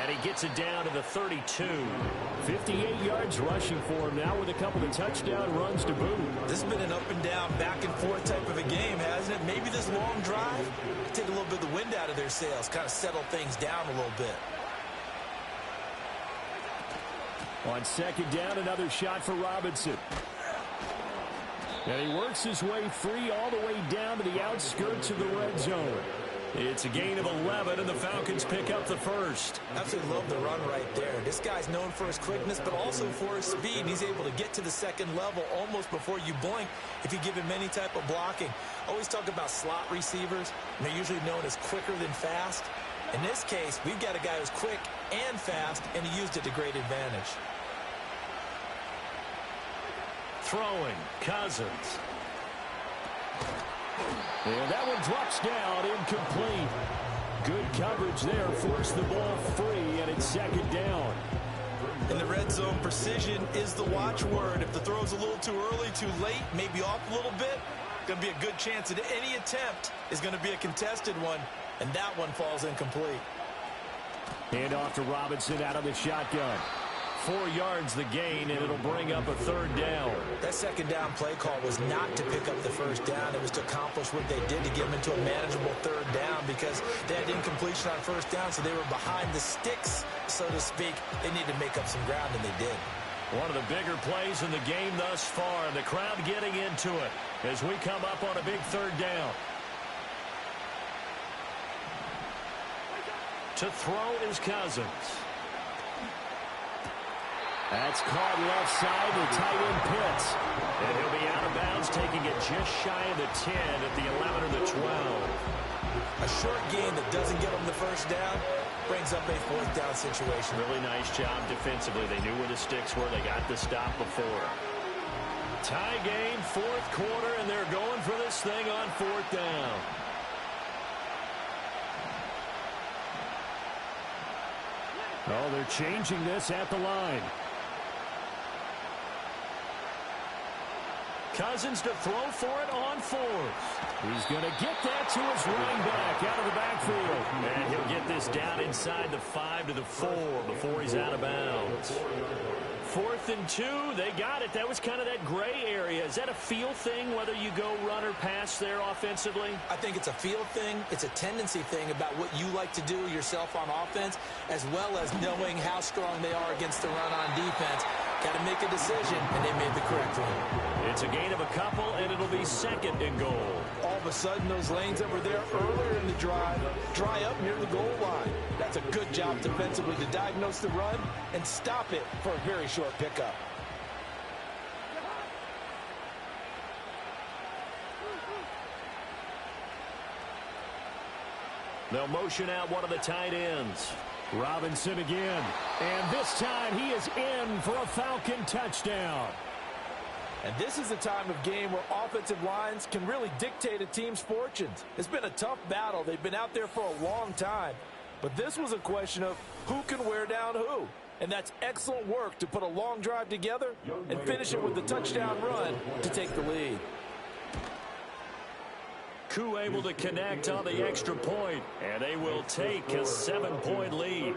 And he gets it down to the 32. 58 yards rushing for him now with a couple of touchdown runs to boot. This has been an up and down, back and forth type of a game, hasn't it? Maybe this long drive take a little bit of the wind out of their sails, kind of settle things down a little bit. On second down, another shot for Robinson. And he works his way free all the way down to the outskirts of the red zone. It's a gain of 11, and the Falcons pick up the first. Absolutely love the run right there. This guy's known for his quickness, but also for his speed. He's able to get to the second level almost before you blink if you give him any type of blocking. Always talk about slot receivers, and they're usually known as quicker than fast. In this case, we've got a guy who's quick and fast, and he used it to great advantage. Throwing, Cousins. And that one drops down, incomplete. Good coverage there, forced the ball free, and it's second down. In the red zone, precision is the watchword. If the throw's a little too early, too late, maybe off a little bit, going to be a good chance that any attempt is going to be a contested one, and that one falls incomplete. Hand off to Robinson out of the shotgun. 4 yards the gain, and it'll bring up a third down. That second down play call was not to pick up the first down. It was to accomplish what they did to get them into a manageable third down because they had incompletion on first down, so they were behind the sticks, so to speak. They needed to make up some ground, and they did. One of the bigger plays in the game thus far, and the crowd getting into it as we come up on a big third down. To throw is Cousins. That's caught left side to tight end Pitts. And he'll be out of bounds, taking it just shy of the 10 at the 11 or the 12. A short gain that doesn't get them the first down brings up a fourth down situation. Really nice job defensively. They knew where the sticks were. They got the stop before. Tie game, fourth quarter, and they're going for this thing on fourth down. Oh, they're changing this at the line. Cousins to throw for it on fourth. He's going to get that to his running back out of the backfield. And he'll get this down inside the 5 to the 4 before he's out of bounds. 4th and 2, they got it. That was kind of that gray area. Is that a feel thing, whether you go run or pass there offensively? I think it's a feel thing. It's a tendency thing about what you like to do yourself on offense, as well as knowing how strong they are against the run on defense. Got to make a decision, and they made the correct one. It's a gain of a couple, and it'll be second and goal. All of a sudden, those lanes that were there earlier in the drive dry up near the goal line. That's a good job defensively to diagnose the run and stop it for a very short pickup. They'll motion out one of the tight ends. Robinson again. And this time he is in for a Falcon touchdown. And this is the time of game where offensive lines can really dictate a team's fortunes. It's been a tough battle. They've been out there for a long time. But this was a question of who can wear down who. And that's excellent work to put a long drive together and finish it with the touchdown run to take the lead. Koo able to connect on the extra point, and they will take a 7-point lead.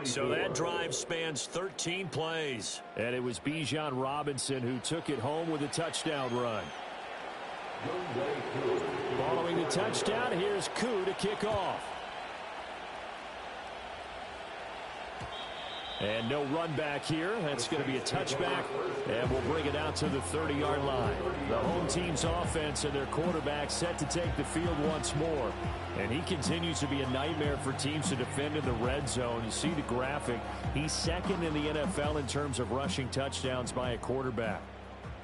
So that drive spans 13 plays. And it was Bijan Robinson who took it home with a touchdown run. Following the touchdown, here's Koo to kick off. And no run back here. That's going to be a touchback, and we'll bring it out to the 30-yard line. The home team's offense and their quarterback set to take the field once more. And he continues to be a nightmare for teams to defend in the red zone. You see the graphic. He's second in the NFL in terms of rushing touchdowns by a quarterback.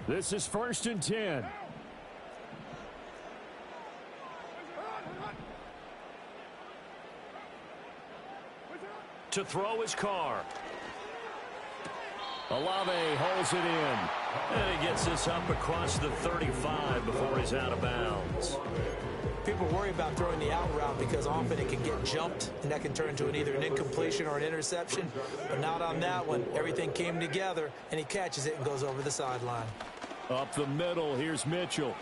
This is 1st and 10. To throw his car. Olave holds it in. And he gets this up across the 35 before he's out of bounds. People worry about throwing the out route because often it can get jumped, and that can turn into either an incompletion or an interception. But not on that one. Everything came together, and he catches it and goes over the sideline. Up the middle, here's Mitchell.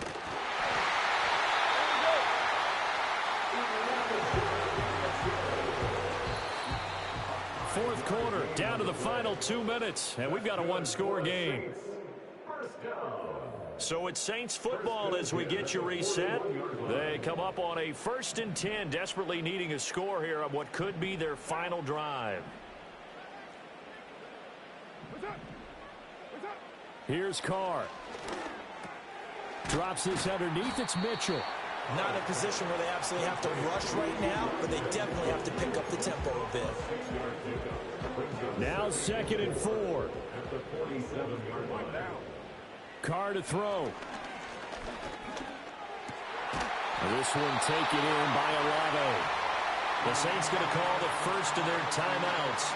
Fourth quarter, down to the final 2 minutes, and we've got a one-score game. So it's Saints football as we get you reset. They come up on a 1st and 10, desperately needing a score here on what could be their final drive. Here's Carr. Drops this underneath. It's Mitchell. Not in a position where they absolutely have to rush right now, but they definitely have to pick up the tempo a bit. Now 2nd and 4. Carr to throw. This one taken in by Olave. The Saints going to call the first of their timeouts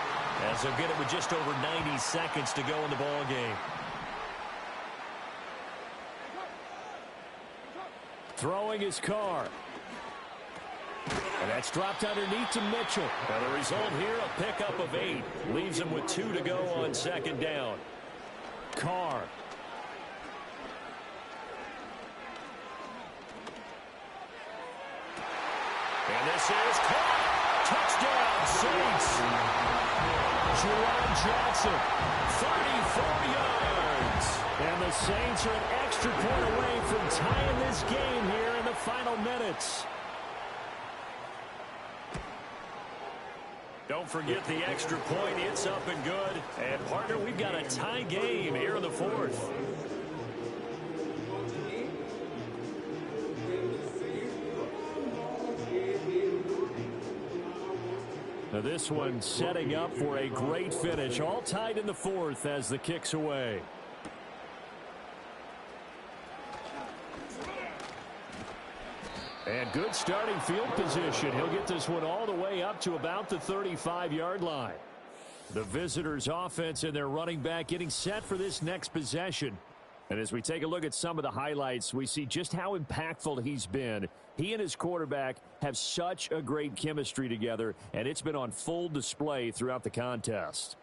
as they'll get it with just over 90 seconds to go in the ball game. Throwing his Carr. And that's dropped underneath to Mitchell. And the result here, a pickup of 8. Leaves him with 2 to go on 2nd down. Carr. And this is caught. Touchdown, Saints. Juwan Johnson, 34 yards. And the Saints are an extra point away from tying this game here in the final minutes. Don't forget the extra point. It's up and good. And, partner, we've got a tie game here in the 4th. Now this one setting up for a great finish. All tied in the 4th as the kick's away. And good starting field position. He'll get this one all the way up to about the 35-yard line. The visitors' offense and their running back getting set for this next possession. And as we take a look at some of the highlights, we see just how impactful he's been. He and his quarterback have such a great chemistry together, and it's been on full display throughout the contest.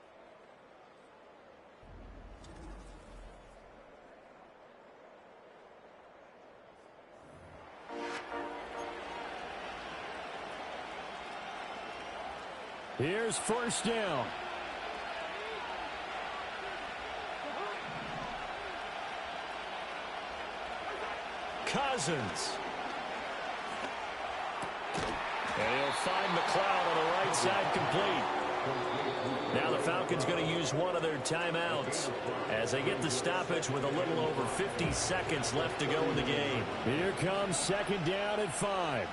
Here's 1st down. Cousins. And he'll find McLeod on the right side complete. Now the Falcons going to use one of their timeouts as they get the stoppage with a little over 50 seconds left to go in the game. Here comes 2nd down and 5.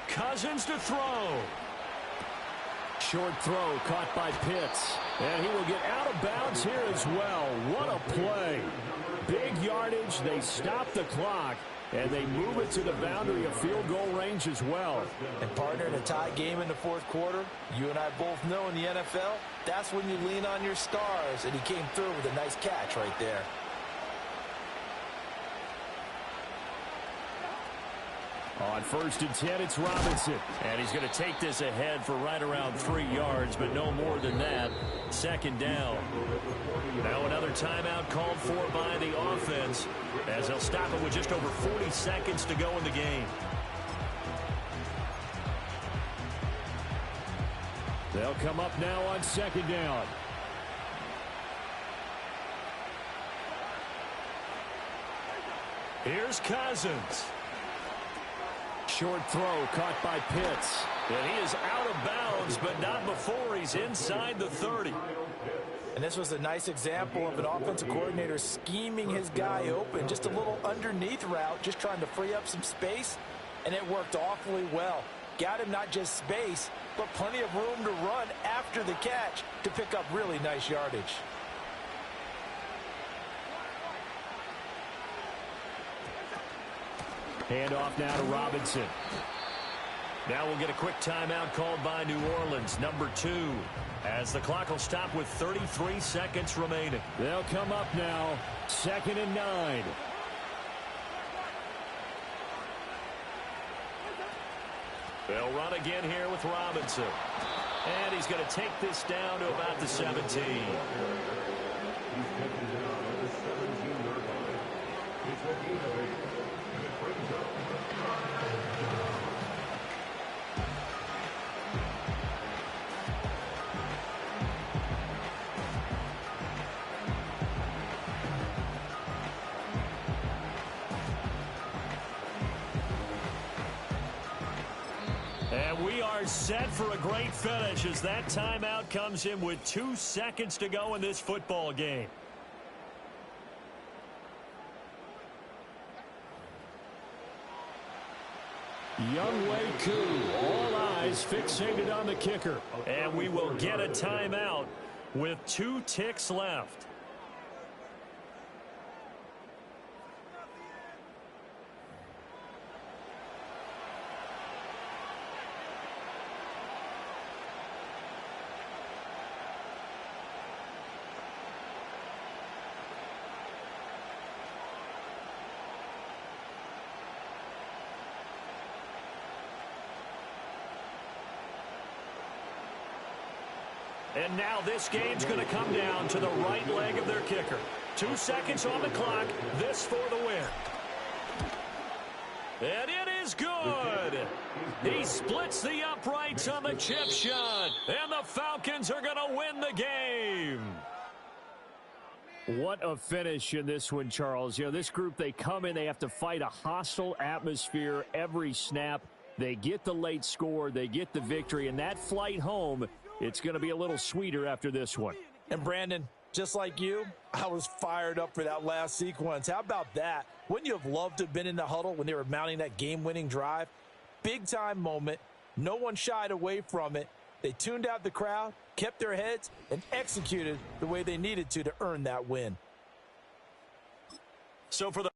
Cousins to throw. Short throw caught by Pitts. And he will get out of bounds here as well. What a play. Big yardage. They stop the clock. And they move it to the boundary of field goal range as well. And, partner, in a tie game in the 4th quarter, you and I both know in the NFL, that's when you lean on your stars. And he came through with a nice catch right there. On 1st and 10, it's Robinson. And he's going to take this ahead for right around 3 yards, but no more than that. 2nd down. Now another timeout called for by the offense as they'll stop it with just over 40 seconds to go in the game. They'll come up now on 2nd down. Here's Cousins. short throw caught by Pitts. And he is out of bounds, but not before he's inside the 30. And this was a nice example of an offensive coordinator scheming his guy open. Just a little underneath route, just trying to free up some space, and it worked awfully well. Got him not just space, but plenty of room to run after the catch to pick up really nice yardage. Handoff now to Robinson. Now we'll get a quick timeout called by New Orleans, number 2, as the clock will stop with 33 seconds remaining. They'll come up now, 2nd and 9. They'll run again here with Robinson. And he's going to take this down to about the 17. And we are set for a great finish as that timeout comes in with 2 seconds to go in this football game. Younghoe Koo, all eyes fixated on the kicker. And we will get a timeout with 2 ticks left. And now this game's going to come down to the right leg of their kicker. 2 seconds on the clock. This for the win. And it is good. He splits the uprights on the chip shot. And the Falcons are going to win the game. What a finish in this one, Charles. You know, this group, they come in, they have to fight a hostile atmosphere every snap. They get the late score, they get the victory, and that flight home, it's going to be a little sweeter after this one. And Brandon, just like you, I was fired up for that last sequence. How about that? Wouldn't you have loved to have been in the huddle when they were mounting that game-winning drive? Big-time moment. No one shied away from it. They tuned out the crowd, kept their heads, and executed the way they needed to earn that win. So for the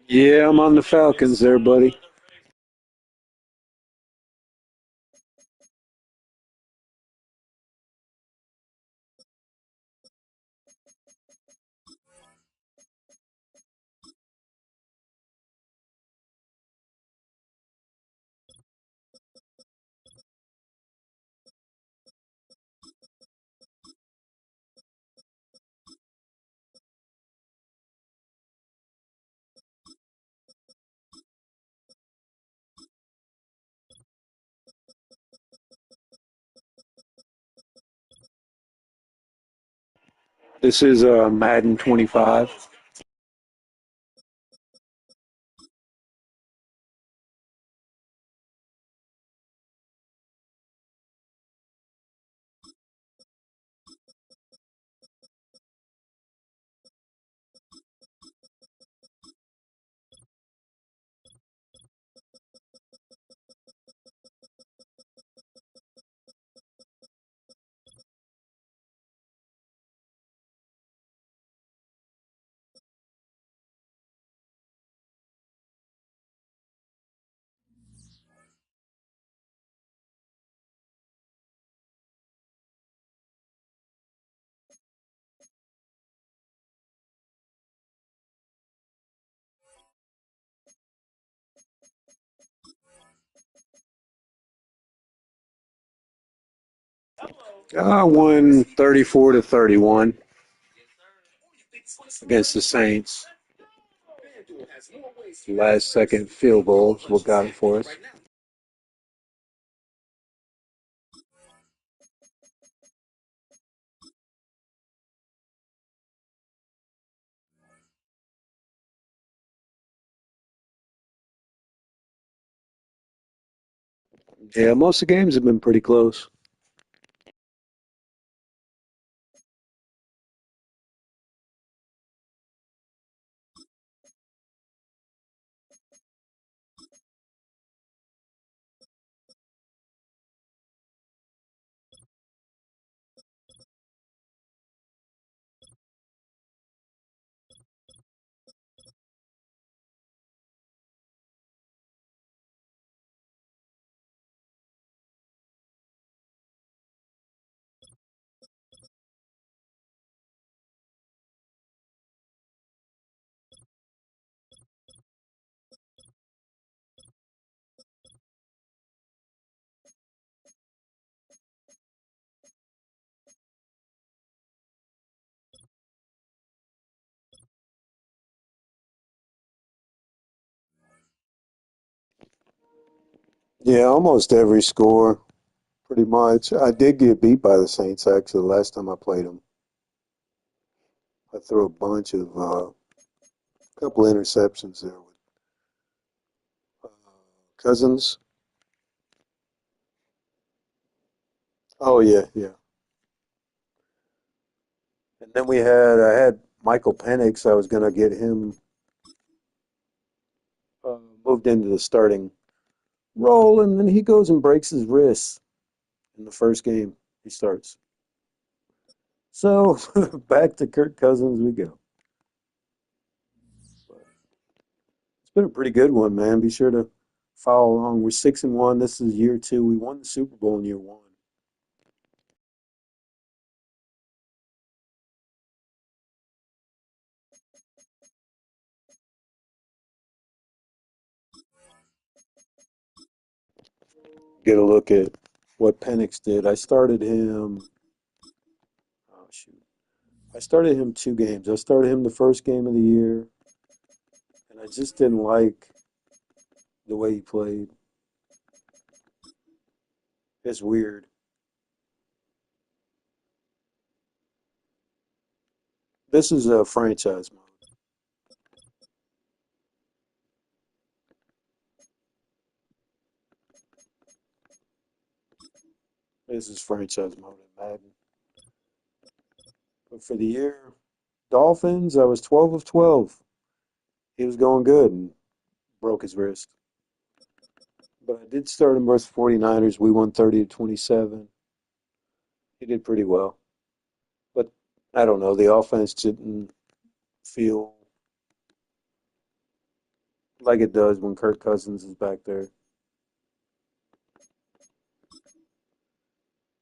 Yeah, I'm on the Falcons there, buddy. This is Madden 25. I won 34-31 against the Saints. Last second field goal is what got it for us. Yeah, most of the games have been pretty close. Yeah, almost every score, pretty much. I did get beat by the Saints actually the last time I played them. I threw a bunch of couple interceptions there with uh, Cousins. Oh yeah, yeah. And then I had Michael Penix. I was gonna get him moved into the starting role, and then he goes and breaks his wrist in the first game he starts. So back to Kirk Cousins we go. It's been a pretty good one, man. Be sure to follow along. We're 6-1. This is year two. We won the Super Bowl in year one. Get a look at what Penix did. I started him. Oh shoot! I started him 2 games. I started him the first game of the year, and I just didn't like the way he played. It's weird. This is a franchise mode. This is franchise mode in Madden. But for the year, Dolphins, I was 12 of 12. He was going good and broke his wrist. But I did start him versus 49ers. We won 30-27. He did pretty well. But I don't know. The offense didn't feel like it does when Kirk Cousins is back there.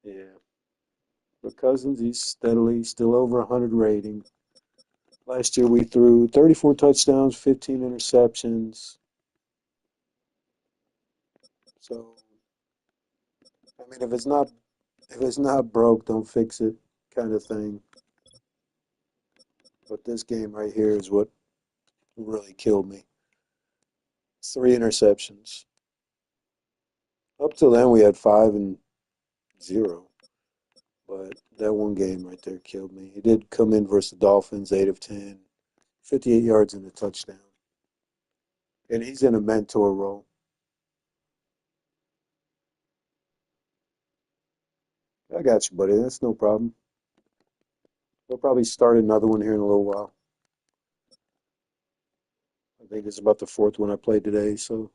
Yeah. But Cousins, he's steadily still over 100 rating. Last year we threw 34 touchdowns, 15 interceptions. So, I mean, if it's not broke, don't fix it, kind of thing. But this game right here is what really killed me. 3 interceptions. Up till then, we had 5-0. But that one game right there killed me. He did come in versus the Dolphins, 8 of 10, 58 yards and a touchdown. And he's in a mentor role. I got you, buddy. That's no problem. We'll probably start another one here in a little while. I think it's about the fourth one I played today, so.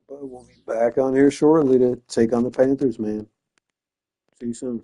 But we'll be back on here shortly to take on the Panthers, man. See you soon.